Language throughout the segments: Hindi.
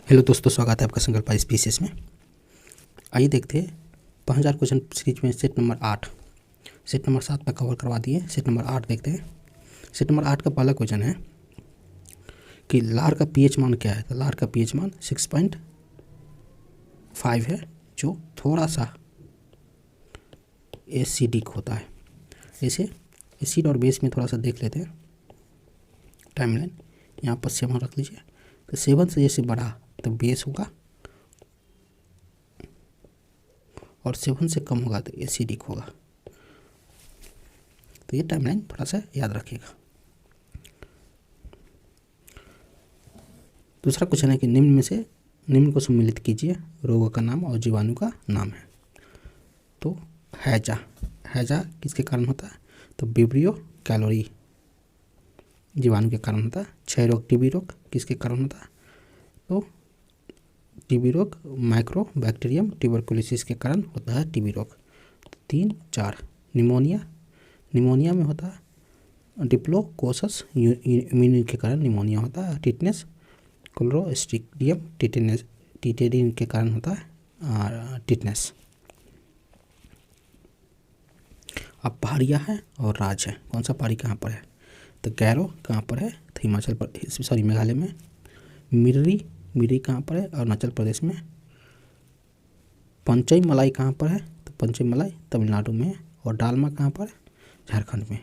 हेलो दोस्तों, स्वागत है आपका संकल्प स्पीसीज में। आइए देखते हैं 5000 क्वेश्चन सीरीज में सेट नंबर 8। सेट नंबर 7 पर कवर करवा दिए। सेट नंबर 8 देखते हैं। सेट नंबर 8 का पहला क्वेश्चन है कि लार का पीएच मान क्या है। तो लार का पीएच मान 6.5 है, जो थोड़ा सा एसिडिक होता है। ऐसे एसिड और बेस में थोड़ा सा देख लेते हैं टाइमलाइन। यहाँ पर 7 रख लीजिए। तो 7 से जैसे बढ़ा तो बेस होगा और 7 से कम होगा तो एसिडिक होगा। तो ये टाइमलाइन थोड़ा सा याद रखिएगा। दूसरा क्वेश्चन है कि निम्न में से निम्न को सम्मिलित कीजिए। रोगों का नाम और जीवाणु का नाम है। तो हैजा किसके कारण होता है। तो विब्रियो कैलोरी जीवाणु के कारण होता है। क्षय रोग टीबी रोग किसके कारण होता है। तो टीबी रोग माइक्रो बैक्टीरियम ट्यूबरकुलोसिस के कारण होता है टीबी रोग। 3, 4 निमोनिया में होता है डिप्लोकोकस इम्यूनी के कारण निमोनिया होता है। टिटनेस क्लोस्ट्रीडियम टिटेरिन के कारण होता है टिटनेस। अब पहाड़िया है और राज है। कौन सा पहाड़ी कहाँ पर है। तो गैरो कहाँ पर है। तो हिमाचल प्रदेश मेघालय में। मिर्री कहाँ पर है। अरुणाचल प्रदेश में। पंचई मलाई कहाँ पर है। तो पंचई मलाई तमिलनाडु में है। और डालमा कहाँ पर है। झारखंड में।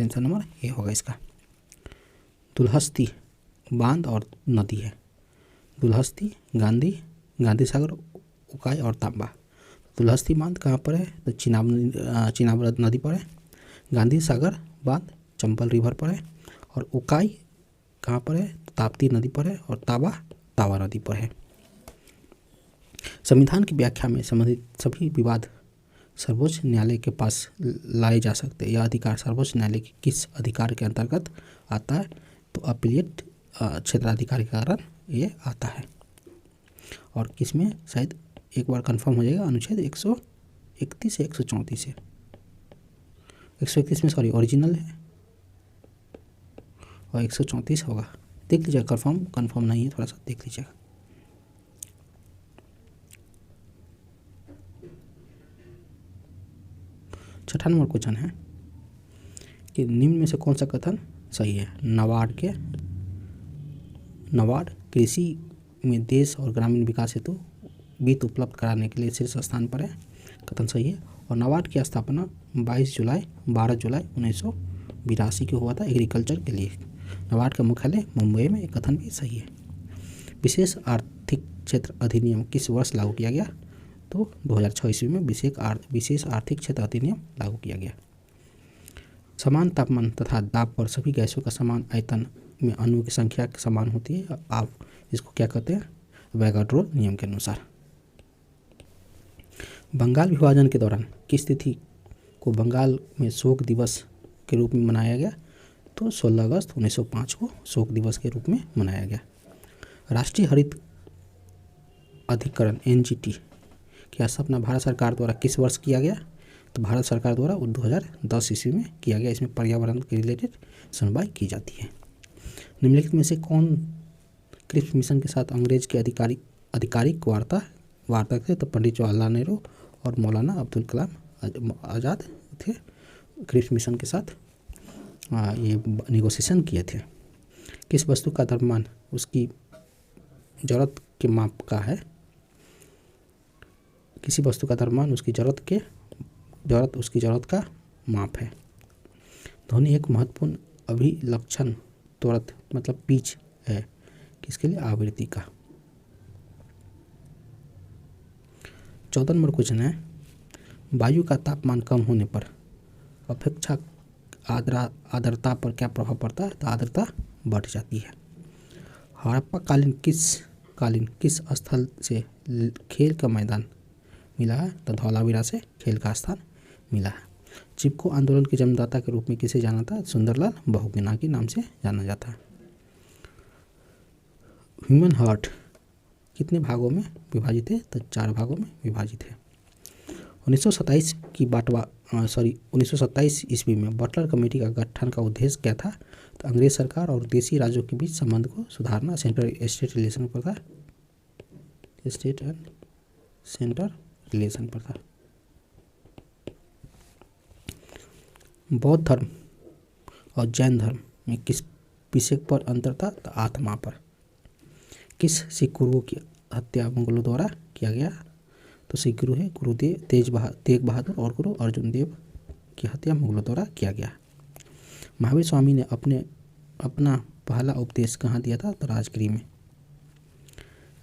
आंसर नंबर ए होगा इसका। दुलहस्ती बांध और नदी है। दुलहस्ती गांधी सागर उकाई और तांबा। दुलहस्ती बांध कहाँ पर है। तो चिनाब नदी पर है। गांधी सागर बांध चंबल रिवर पर है। और उकाई कहाँ पर है। ताप्ती नदी पर है। और तावा नदी पर है। संविधान की व्याख्या में संबंधित सभी विवाद सर्वोच्च न्यायालय के पास लाए जा सकते हैं। यह अधिकार सर्वोच्च न्यायालय के किस अधिकार के अंतर्गत आता है। तो अपीलेट क्षेत्राधिकार के कारण ये आता है। और किसमें शायद एक बार कंफर्म हो जाएगा अनुच्छेद 131 से 134 से 131 में ओरिजिनल है और 134 होगा। देख लीजिएगा कंफर्म नहीं है, थोड़ा सा देख लीजिएगा। छठा नंबर क्वेश्चन है कि निम्न में से कौन सा कथन सही है। नाबार्ड कृषि में देश और ग्रामीण विकास हेतु वित्त उपलब्ध कराने के लिए शीर्ष स्थान पर है। कथन सही है। और नाबार्ड की स्थापना 12 जुलाई 1982 को हुआ था एग्रीकल्चर के लिए। नाबार्ड का मुख्यालय मुंबई में। एक कथन भी सही है। विशेष आर्थिक क्षेत्र अधिनियम किस वर्ष लागू किया गया। तो 2006 ईस्वी में विशेष आर्थिक क्षेत्र अधिनियम लागू किया गया। समान तापमान तथा दाब पर सभी गैसों का समान आयतन में अणुओं की संख्या समान होती है। आप इसको क्या कहते हैं। वोगाड्रो नियम के अनुसार। बंगाल विभाजन के दौरान किस तिथि को बंगाल में शोक दिवस के रूप में मनाया गया। तो 16 अगस्त 1905 को शोक दिवस के रूप में मनाया गया। राष्ट्रीय हरित अधिकरण NGT की स्थापना भारत सरकार द्वारा किस वर्ष किया गया। तो भारत सरकार द्वारा 2010 ईस्वी में किया गया। इसमें पर्यावरण के रिलेटेड सुनवाई की जाती है। निम्नलिखित में से कौन क्रिप्स मिशन के साथ अंग्रेज के आधिकारिक वार्ता थे। तो पंडित जवाहरलाल नेहरू और मौलाना अब्दुल कलाम आज़ाद थे। क्रिप्स मिशन के साथ ये निगोशिएशन किए थे। किस वस्तु का द्रव्यमान उसकी जरूरत के माप का है। किसी वस्तु का द्रव्यमान उसकी उसकी जरूरत का माप है। ध्वनि एक महत्वपूर्ण अभिलक्षण त्वरत मतलब पिच है। किसके लिए। आवृत्ति का। 14 नंबर क्वेश्चन है वायु का तापमान कम होने पर अपेक्षा आर्द्रता पर क्या प्रभाव पड़ता है। तो आर्द्रता बढ़ जाती है। हड़प्पा कालीन किस स्थल से खेल का मैदान मिला है। तो धौलावीरा से खेल का स्थान मिला है। चिपको आंदोलन के जन्मदाता के रूप में किसे जाना था। सुंदरलाल बहुगुणा के नाम से जाना जाता है। ह्यूमन हार्ट कितने भागों में विभाजित है। तो 4 भागों में विभाजित है। 1927 ईस्वी में बटलर कमेटी का गठन का उद्देश्य क्या था। तो अंग्रेज सरकार और देशी राज्यों के बीच संबंध को सुधारना, सेंट्रल स्टेट रिलेशन पर था। स्टेट एंड सेंटर रिलेशन पर था। बौद्ध धर्म और जैन धर्म में किस विषय पर अंतर था? तो आत्मा पर। किस सिख गुरुओं की हत्या मुगलों द्वारा किया गया? तो सिख गुरु है गुरुदेव तेग बहादुर और गुरु अर्जुन देव की हत्या मुगलों द्वारा किया गया। महावीर स्वामी ने अपना पहला उपदेश कहाँ दिया था? तो राजगिरी में।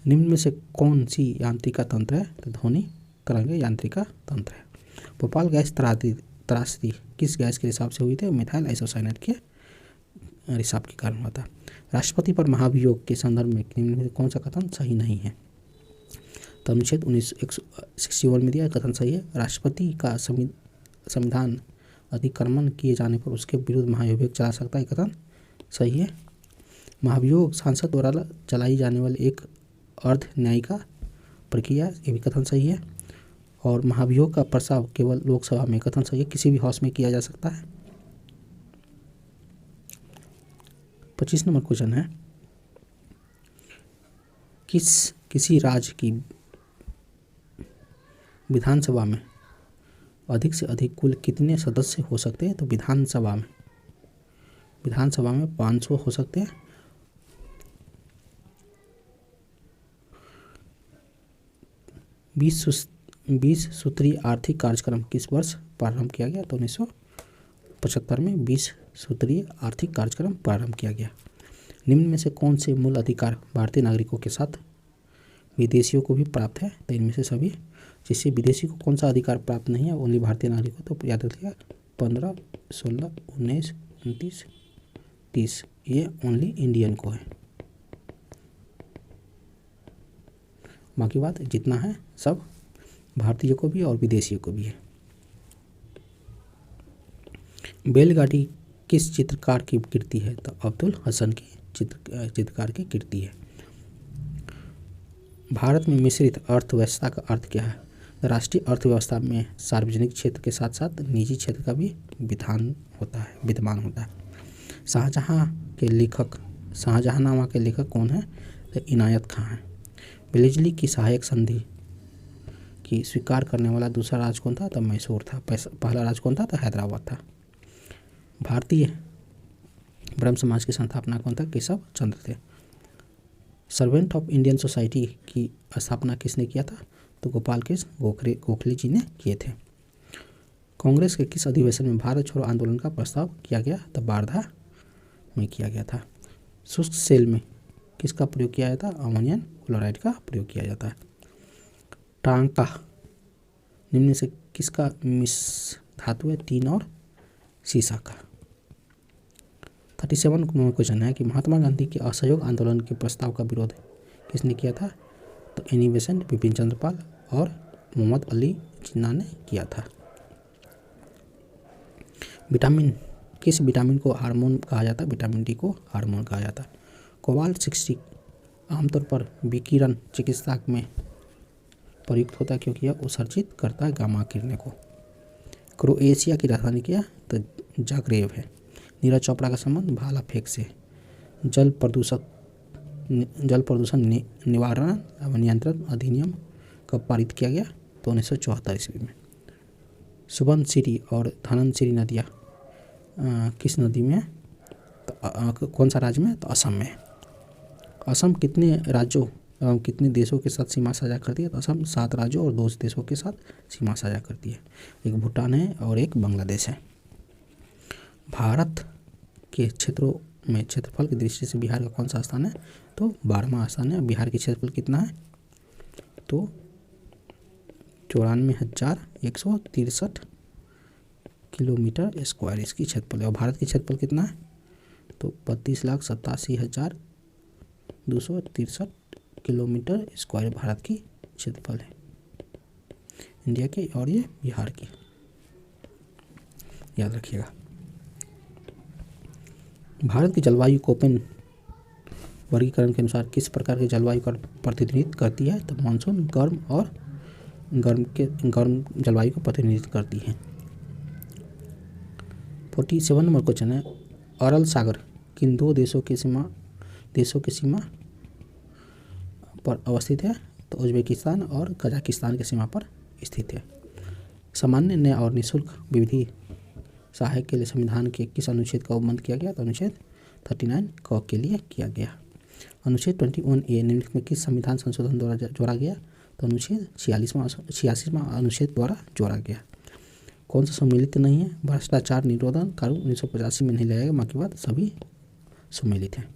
निम्न में से कौन सी यांत्रिका तंत्र है? तो ध्वनि तरंगे यांत्रिका तंत्र है। भोपाल गैस त्रासदी किस गैस के रिसाव से हुई थी? मिथाइल आइसोसाइनेट के रिसाव के कारण हुआ था। राष्ट्रपति पर महाभियोग के संदर्भ में निम्न में कौन सा कथन सही नहीं है? तो अनुच्छेद 1961 में दिया कथन सही है। राष्ट्रपति का संविधान अतिक्रमण किए जाने पर उसके विरुद्ध महाभियोग चला सकता है, कथन सही है। महाभियोग सांसद द्वारा चलाई जाने वाली एक अर्ध न्यायिका प्रक्रिया, ये भी कथन सही है। और महाभियोग का प्रस्ताव केवल लोकसभा में, कथन सही है, किसी भी हाउस में किया जा सकता है। 25 नंबर क्वेश्चन है, किसी राज्य की विधानसभा में अधिक से अधिक कुल कितने सदस्य हो सकते हैं? तो विधानसभा में 500 हो सकते हैं। बीस सूत्रीय आर्थिक कार्यक्रम किस वर्ष प्रारंभ किया गया? तो 1975 में 20 सूत्रीय आर्थिक कार्यक्रम प्रारंभ किया गया। निम्न में से कौन से मूल अधिकार भारतीय नागरिकों के साथ विदेशियों को भी प्राप्त है? तो इनमें से सभी। जिससे विदेशी को कौन सा अधिकार प्राप्त नहीं है? ओनली भारतीय नागरिकों। तो याद रखिएगा 15, 16, 19, 29, 30 ये ओनली इंडियन को है, बाकी बात जितना है सब भारतीयों को भी और विदेशियों को भी है। बैलगाड़ी किस चित्रकार की कृति है? तो अब्दुल हसन की चित्रकार की कृति है। भारत में मिश्रित अर्थव्यवस्था का अर्थ क्या है? राष्ट्रीय अर्थव्यवस्था में सार्वजनिक क्षेत्र के साथ साथ निजी क्षेत्र का भी विद्यमान होता है। शाहजहांनामा के लेखक कौन है? तो इनायत खां है। बेलेजली की सहायक संधि की स्वीकार करने वाला दूसरा राज्य कौन था? तो मैसूर था। पहला राज्य कौन था? तो हैदराबाद था। भारतीय ब्रह्म समाज की संस्थापना कौन था? केशव चंद्र थे। सर्वेंट ऑफ इंडियन सोसाइटी की स्थापना किसने किया था? तो गोपाल कृष्ण गोखले जी ने किए थे। कांग्रेस के किस अधिवेशन में भारत छोड़ो आंदोलन का प्रस्ताव किया गया? तो वार्धा में किया गया था। शुष्क सेल में किसका प्रयोग किया जाता है? अमोनियम क्लोराइड का प्रयोग किया जाता है। टांका निम्न से किसका मिस धातु है? टीन और सीसा का। 37 नंबर क्वेश्चन है कि महात्मा गांधी के असहयोग आंदोलन के प्रस्ताव का विरोध किसने किया था? तो एनी बेसेंट, बिपिन चंद्र पाल और मोहम्मद अली जिन्ना ने किया था। किस विटामिन को हार्मोन कहा जाता है? विटामिन डी को हार्मोन कहा जाता है। कोबाल्ट 60 आमतौर पर विकिरण चिकित्सा में प्रयुक्त होता है क्योंकि यह उत्सर्जित करता है गामा किरणें को। क्रोएशिया की राजधानी क्या है? तो जाग्रेब है। नीरज चोपड़ा का संबंध भाला फेंक से। जल प्रदूषण निवारण एवं नियंत्रण अधिनियम कब पारित किया गया? तो 1974 ईस्वी में। सुबनसिरी और धनसिरी नदियाँ किस नदी में है? तो कौन सा राज्य में? तो असम में। असम कितने राज्यों एवं कितने देशों के साथ सीमा साझा करती है? तो असम 7 राज्यों और 2 देशों के साथ सीमा साझा करती है। एक भूटान है और एक बांग्लादेश है। भारत के क्षेत्रों में क्षेत्रफल की दृष्टि से बिहार का कौन सा स्थान है? तो 12वां स्थान है। बिहार की क्षेत्रफल कितना है? तो 94,163 किलोमीटर स्क्वायर इसकी क्षेत्रफल है। और भारत की क्षेत्रफल कितना है? तो 32,87,263 किलोमीटर स्क्वायर भारत की क्षेत्रफल है, इंडिया की। और ये बिहार की, याद रखिएगा। भारत की जलवायु कोपेन वर्गीकरण के अनुसार किस प्रकार की जलवायु का प्रतिनिधित्व करती है? तो मानसून गर्म और गर्म जलवायु को प्रतिनिधित्व करती है। 47 नंबर क्वेश्चन है, अरल सागर किन 2 देशों की सीमा पर अवस्थित है? तो उज्बेकिस्तान और कजाकिस्तान की सीमा पर स्थित है। सामान्य, न्याय और निःशुल्क विधि सहायक के लिए संविधान के किस अनुच्छेद का उल्लंघन किया गया? तो अनुच्छेद 39 क के लिए किया गया। अनुच्छेद 21A निम्नलिखित में किस संविधान संशोधन द्वारा जोड़ा गया? तो अनुच्छेद 86वां अनुच्छेद द्वारा जोड़ा गया। कौन सा सम्मिलित नहीं है? भ्रष्टाचार निरोधन कानून 1985 में नहीं लाया गया, बाकी बात सभी सम्मिलित हैं।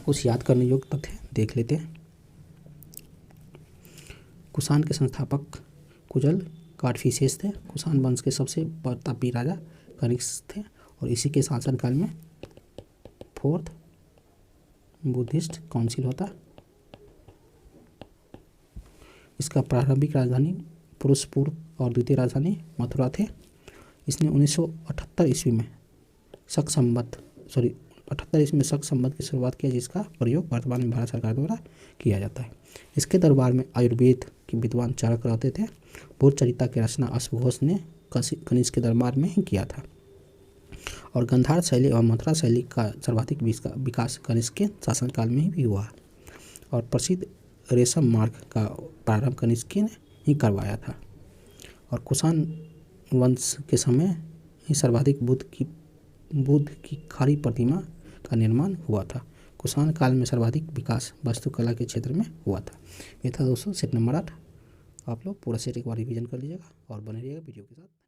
कुछ याद करने योग्य तथ्य देख लेते हैं। कुषाण के संस्थापक कुजल काडफिसेस थे। कुषाण वंश के सबसे प्रतापी राजा कनिष्क थे और इसी के शासनकाल में फोर्थ बुद्धिस्ट काउंसिल होता। इसका प्रारंभिक राजधानी पुरुषपुर और द्वितीय राजधानी मथुरा थे। इसने 1978 ईस्वी में शक संवत की शुरुआत किया, जिसका प्रयोग वर्तमान में भारत सरकार द्वारा किया जाता है। इसके दरबार में आयुर्वेद के विद्वान चाणक्य रहते थे। भूतचरिता की रचना अश्वघोष ने कनिष्क के दरबार में ही किया था और गंधार शैली और मथुरा शैली का सर्वाधिक विकास कनिष्क के शासनकाल में ही हुआ और प्रसिद्ध रेशम मार्ग का प्रारंभ कनिष्क ने ही करवाया था और कुषाण वंश के समय ही सर्वाधिक बुद्ध की खड़ी प्रतिमा का निर्माण हुआ था। कुषाण काल में सर्वाधिक विकास वास्तुकला के क्षेत्र में हुआ था। ये था दोस्तों सेट नंबर 8। आप लोग पूरा सेट एक बार रिवीजन कर लीजिएगा और बने रहिएगा वीडियो के साथ।